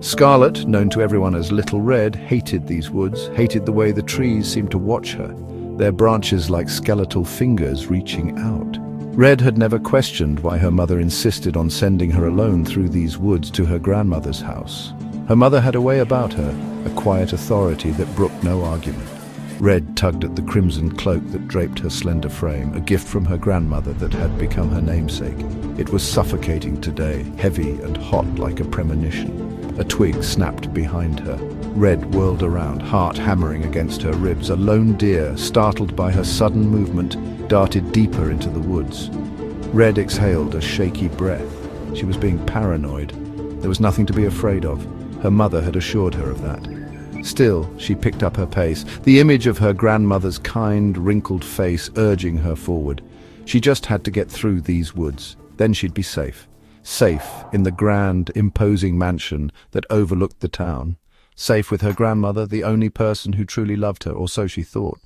Scarlet, known to everyone as Little Red, hated these woods, hated the way the trees seemed to watch her, their branches like skeletal fingers reaching out. Red had never questioned why her mother insisted on sending her alone through these woods to her grandmother's house. Her mother had a way about her, a quiet authority that brooked no argument. Red tugged at the crimson cloak that draped her slender frame, a gift from her grandmother that had become her namesake. It was suffocating today, heavy and hot like a premonition. A twig snapped behind her. Red whirled around, heart hammering against her ribs. A lone deer, startled by her sudden movement, darted deeper into the woods. Red exhaled a shaky breath. She was being paranoid. There was nothing to be afraid of. Her mother had assured her of that. Still, she picked up her pace, the image of her grandmother's kind, wrinkled face urging her forward. She just had to get through these woods. Then she'd be safe. Safe in the grand, imposing mansion that overlooked the town. Safe with her grandmother, the only person who truly loved her, or so she thought.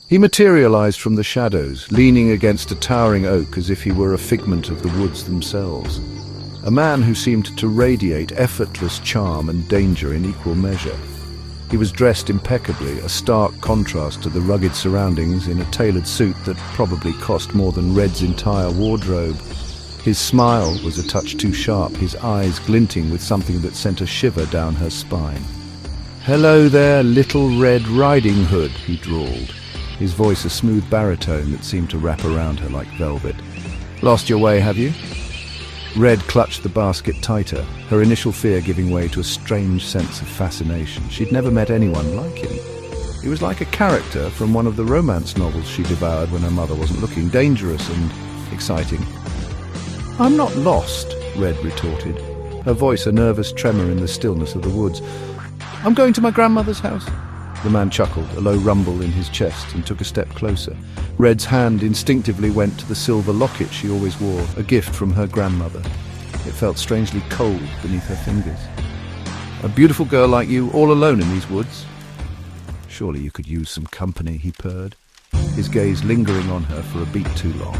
He materialized from the shadows, leaning against a towering oak as if he were a figment of the woods themselves. A man who seemed to radiate effortless charm and danger in equal measure. He was dressed impeccably, a stark contrast to the rugged surroundings, in a tailored suit that probably cost more than Red's entire wardrobe. His smile was a touch too sharp, his eyes glinting with something that sent a shiver down her spine. "Hello there, Little Red Riding Hood," he drawled, his voice a smooth baritone that seemed to wrap around her like velvet. "Lost your way, have you?" Red clutched the basket tighter, her initial fear giving way to a strange sense of fascination. She'd never met anyone like him. He was like a character from one of the romance novels she devoured when her mother wasn't looking, dangerous and exciting. "I'm not lost," Red retorted, her voice a nervous tremor in the stillness of the woods. "I'm going to my grandmother's house." The man chuckled, a low rumble in his chest, and took a step closer. Red's hand instinctively went to the silver locket she always wore, a gift from her grandmother. It felt strangely cold beneath her fingers. "A beautiful girl like you, all alone in these woods? Surely you could use some company," he purred, his gaze lingering on her for a beat too long.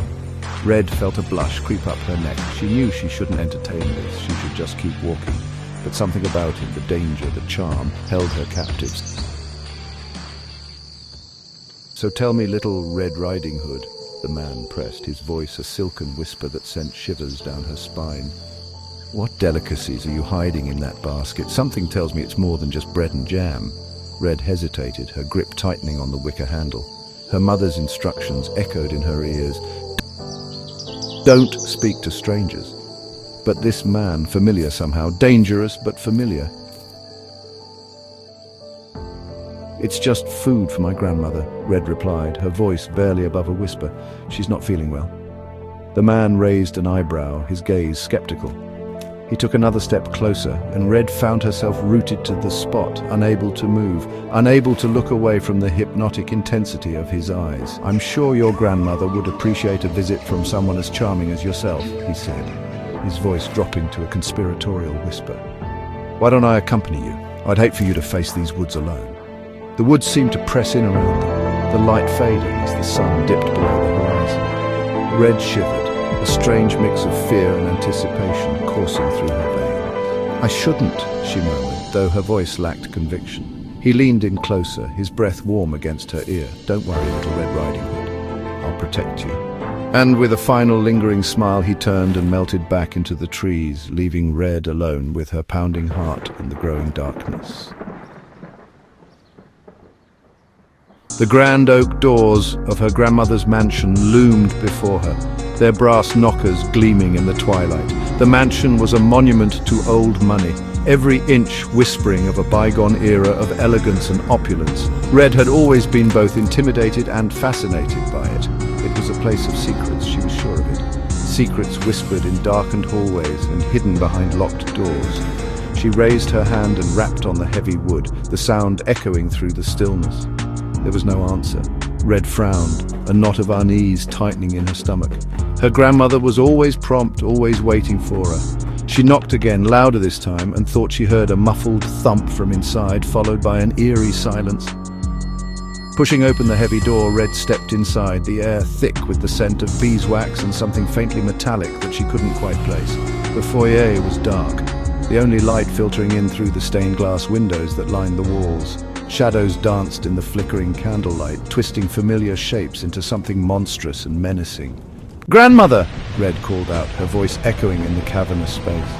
Red felt a blush creep up her neck. She knew she shouldn't entertain this, she should just keep walking. But something about him, the danger, the charm, held her captive. "So tell me, Little Red Riding Hood," the man pressed, his voice a silken whisper that sent shivers down her spine. "What delicacies are you hiding in that basket? Something tells me it's more than just bread and jam." Red hesitated, her grip tightening on the wicker handle. Her mother's instructions echoed in her ears. "Don't speak to strangers." But this man, familiar somehow, dangerous but familiar. "It's just food for my grandmother," Red replied, her voice barely above a whisper. "She's not feeling well." The man raised an eyebrow, his gaze skeptical. He took another step closer, and Red found herself rooted to the spot, unable to move, unable to look away from the hypnotic intensity of his eyes. "I'm sure your grandmother would appreciate a visit from someone as charming as yourself," he said, his voice dropping to a conspiratorial whisper. "Why don't I accompany you? I'd hate for you to face these woods alone." The woods seemed to press in around them, the light fading as the sun dipped below the horizon. Red shivered, a strange mix of fear and anticipation coursing through her veins. "I shouldn't," she murmured, though her voice lacked conviction. He leaned in closer, his breath warm against her ear. "Don't worry, Little Red Riding Hood. I'll protect you." And with a final lingering smile, he turned and melted back into the trees, leaving Red alone with her pounding heart in the growing darkness. The grand oak doors of her grandmother's mansion loomed before her, their brass knockers gleaming in the twilight. The mansion was a monument to old money, every inch whispering of a bygone era of elegance and opulence. Red had always been both intimidated and fascinated by it. It was a place of secrets, she was sure of it. Secrets whispered in darkened hallways and hidden behind locked doors. She raised her hand and rapped on the heavy wood, the sound echoing through the stillness. There was no answer. Red frowned, a knot of unease tightening in her stomach. Her grandmother was always prompt, always waiting for her. She knocked again, louder this time, and thought she heard a muffled thump from inside, followed by an eerie silence. Pushing open the heavy door, Red stepped inside, the air thick with the scent of beeswax and something faintly metallic that she couldn't quite place. The foyer was dark, the only light filtering in through the stained glass windows that lined the walls. Shadows danced in the flickering candlelight, twisting familiar shapes into something monstrous and menacing. "Grandmother!" Red called out, her voice echoing in the cavernous space.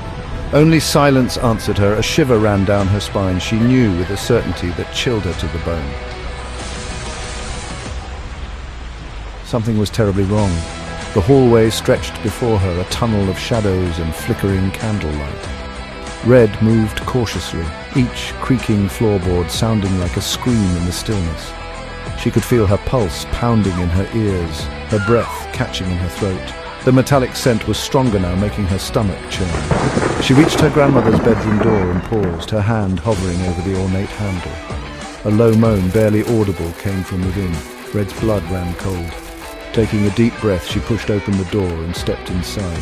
Only silence answered her. A shiver ran down her spine. She knew with a certainty that chilled her to the bone. Something was terribly wrong. The hallway stretched before her, a tunnel of shadows and flickering candlelight. Red moved cautiously, each creaking floorboard sounding like a scream in the stillness. She could feel her pulse pounding in her ears, her breath catching in her throat. The metallic scent was stronger now, making her stomach churn. She reached her grandmother's bedroom door and paused, her hand hovering over the ornate handle. A low moan, barely audible, came from within. Red's blood ran cold. Taking a deep breath, she pushed open the door and stepped inside.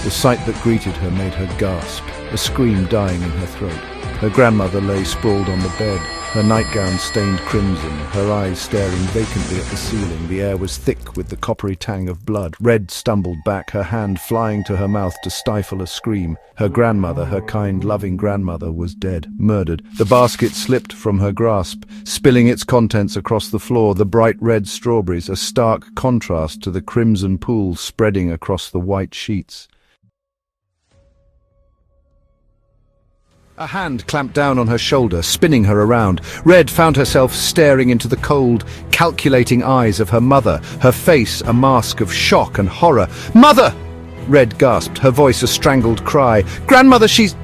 The sight that greeted her made her gasp, a scream dying in her throat. Her grandmother lay sprawled on the bed, her nightgown stained crimson, her eyes staring vacantly at the ceiling. The air was thick with the coppery tang of blood. Red stumbled back, her hand flying to her mouth to stifle a scream. Her grandmother, her kind, loving grandmother, was dead, murdered. The basket slipped from her grasp, spilling its contents across the floor, the bright red strawberries, a stark contrast to the crimson pool spreading across the white sheets. A hand clamped down on her shoulder, spinning her around. Red found herself staring into the cold, calculating eyes of her mother, her face a mask of shock and horror. "Mother!" Red gasped, her voice a strangled cry. "Grandmother, she's—"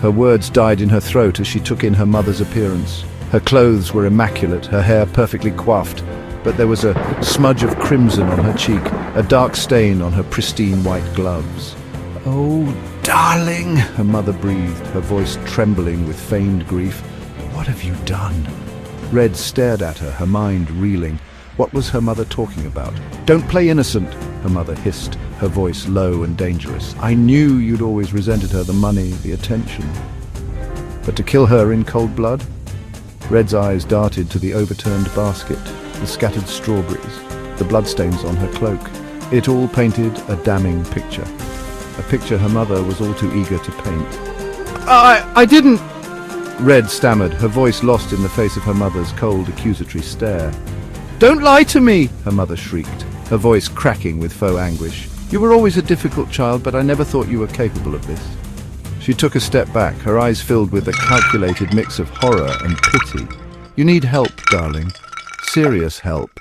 Her words died in her throat as she took in her mother's appearance. Her clothes were immaculate, her hair perfectly coiffed, but there was a smudge of crimson on her cheek, a dark stain on her pristine white gloves. "Oh, darling," her mother breathed, her voice trembling with feigned grief. "What have you done?" Red stared at her, her mind reeling. What was her mother talking about? "Don't play innocent," her mother hissed, her voice low and dangerous. "I knew you'd always resented her, the money, the attention. But to kill her in cold blood?" Red's eyes darted to the overturned basket, the scattered strawberries, the bloodstains on her cloak. It all painted a damning picture. A picture her mother was all too eager to paint. I didn't—" Red stammered, her voice lost in the face of her mother's cold, accusatory stare. "Don't lie to me!" her mother shrieked, her voice cracking with faux anguish. "You were always a difficult child, but I never thought you were capable of this." She took a step back, her eyes filled with a calculated mix of horror and pity. "You need help, darling. Serious help."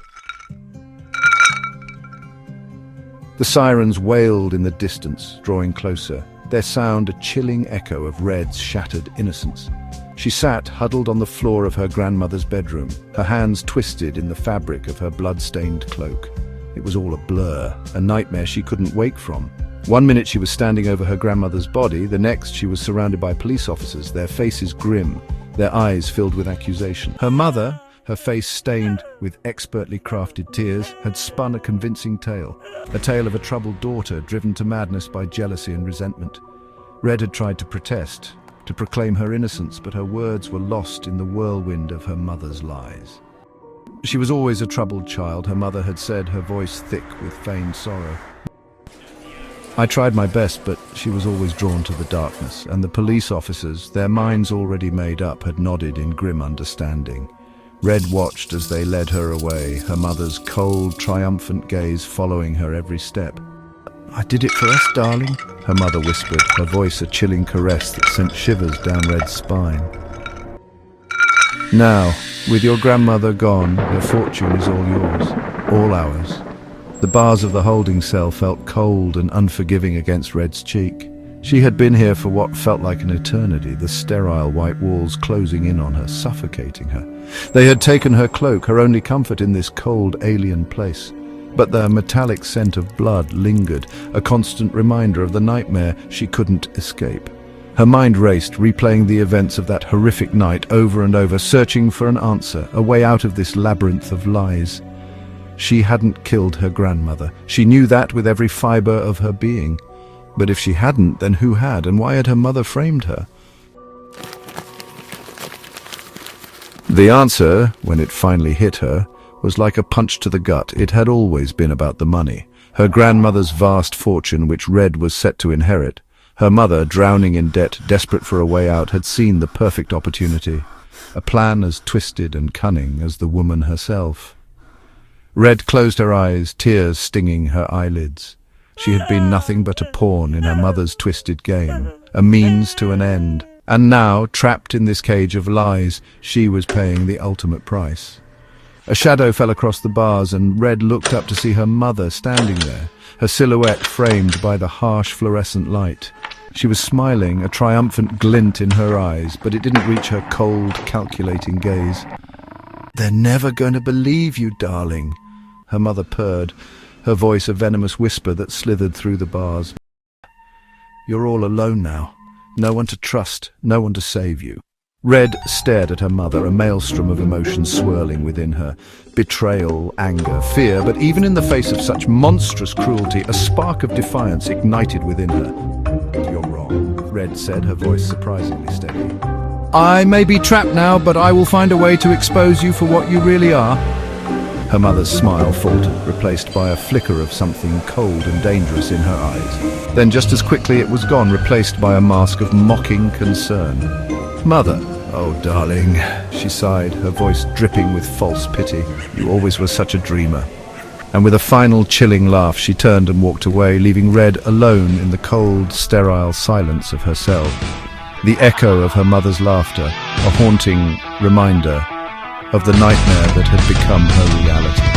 The sirens wailed in the distance, drawing closer, their sound a chilling echo of Red's shattered innocence. She sat huddled on the floor of her grandmother's bedroom, her hands twisted in the fabric of her blood-stained cloak. It was all a blur, a nightmare she couldn't wake from. One minute she was standing over her grandmother's body, the next she was surrounded by police officers, their faces grim, their eyes filled with accusation. Her mother, her face stained with expertly crafted tears, had spun a convincing tale, a tale of a troubled daughter driven to madness by jealousy and resentment. Red had tried to protest, to proclaim her innocence, but her words were lost in the whirlwind of her mother's lies. She was always a troubled child, her mother had said, her voice thick with feigned sorrow. I tried my best, but she was always drawn to the darkness, and the police officers, their minds already made up, had nodded in grim understanding. Red watched as they led her away, her mother's cold, triumphant gaze following her every step. "I did it for us, darling," her mother whispered, her voice a chilling caress that sent shivers down Red's spine. "Now, with your grandmother gone, her fortune is all yours, all ours." The bars of the holding cell felt cold and unforgiving against Red's cheek. She had been here for what felt like an eternity, the sterile white walls closing in on her, suffocating her. They had taken her cloak, her only comfort in this cold, alien place. But the metallic scent of blood lingered, a constant reminder of the nightmare she couldn't escape. Her mind raced, replaying the events of that horrific night over and over, searching for an answer, a way out of this labyrinth of lies. She hadn't killed her grandmother. She knew that with every fiber of her being. But if she hadn't, then who had, and why had her mother framed her? The answer, when it finally hit her, was like a punch to the gut. It had always been about the money. Her grandmother's vast fortune, which Red was set to inherit. Her mother, drowning in debt, desperate for a way out, had seen the perfect opportunity, a plan as twisted and cunning as the woman herself. Red closed her eyes, tears stinging her eyelids. She had been nothing but a pawn in her mother's twisted game, a means to an end. And now, trapped in this cage of lies, she was paying the ultimate price. A shadow fell across the bars, and Red looked up to see her mother standing there, her silhouette framed by the harsh fluorescent light. She was smiling, a triumphant glint in her eyes, but it didn't reach her cold, calculating gaze. "They're never going to believe you, darling," her mother purred, her voice a venomous whisper that slithered through the bars. "You're all alone now. No one to trust, no one to save you." Red stared at her mother, a maelstrom of emotions swirling within her. Betrayal, anger, fear, but even in the face of such monstrous cruelty, a spark of defiance ignited within her. "You're wrong," Red said, her voice surprisingly steady. "I may be trapped now, but I will find a way to expose you for what you really are." Her mother's smile faltered, replaced by a flicker of something cold and dangerous in her eyes. Then just as quickly it was gone, replaced by a mask of mocking concern. "Mother, oh darling," she sighed, her voice dripping with false pity. "You always were such a dreamer." And with a final chilling laugh, she turned and walked away, leaving Red alone in the cold, sterile silence of her cell. The echo of her mother's laughter, a haunting reminder of the nightmare that had become her reality.